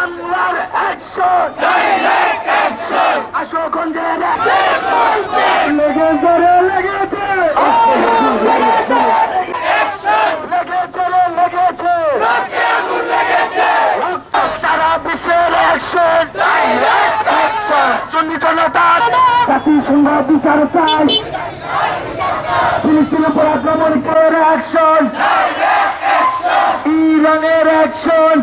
বাংলার action, direct action, আশুগঞ্জে লেগেছে রে লেগেছে, অ্যাকশন লেগেছে রে লেগেছে, রক্তে আগুন লেগেছে, সারা বিশ্বের অ্যাকশন, ডাইরেক্ট অ্যাকশন, সুন্নি জনতার জাতিসংঘ বিচার চাই, ফিলিস্তিনের উপর আক্রমণকারীর অ্যাকশন, ডাইরেক্ট অ্যাকশন, ইরানের অ্যাকশন,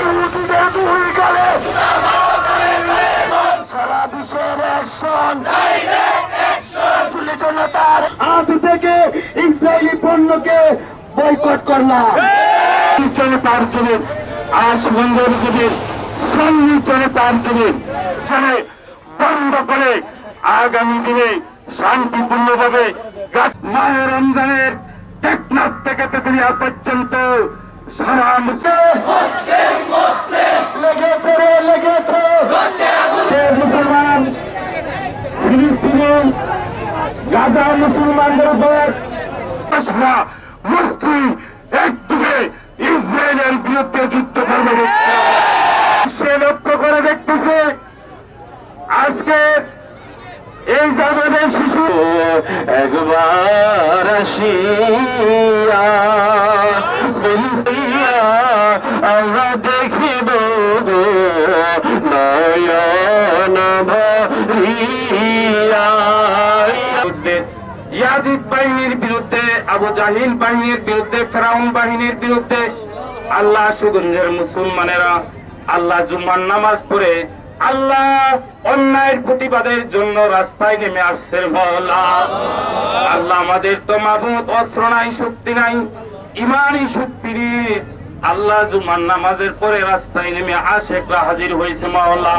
ইহুদিদের দুই গালে সারা বিশ্বের অ্যাকশন, ডাইরেক্ট অ্যাকশন, সুন্নি জনতার আজ থেকে ইসরায়েলি পণ্যকে বয়কট করলাম। জনতার জন্য আজ বন্ধুদের সুন্নি জনতার জন্য বন্ধ করে আগামী দিনে শান্তিপূর্ণভাবে মাহে রমজানের টেকনাফ থেকে তেতুলিয়া পর্যন্ত সারা লেগেছে রে লেগেছে, মুসলমান ফিলিস্তিনি গাজা মুসলমানদের উপর সারা মুসলিম একযোগে ইসরায়েলের বিরুদ্ধে যুদ্ধ করবে। সে লক্ষ্য করে দেখতেছে আজকে এই জামানের শিশু একবার আসিয়া আমরা দেখিব নয়ন ভরিয়া। ইয়াজিদ বাহিনীর বিরুদ্ধে, আবু জাহিল বাহিনীর বিরুদ্ধে, ফেরাউন বাহিনীর বিরুদ্ধে আল্লাহ সুগঞ্জের মুসলমানেরা আল্লাহ জুম্মার নামাজ পড়ে আল্লাহ অন্যায়ের প্রতিবাদের জন্য রাস্তায় নেমে আসছে। মওলা আল্লাহ, আমাদের তো মাবুদ অস্ত্র নাই, শক্তি নাই, ইমানি শক্তি নিয়ে আল্লাহ জুমার নামাজের পরে রাস্তায় নেমে আশেকরা হাজির হয়েছে। মওলা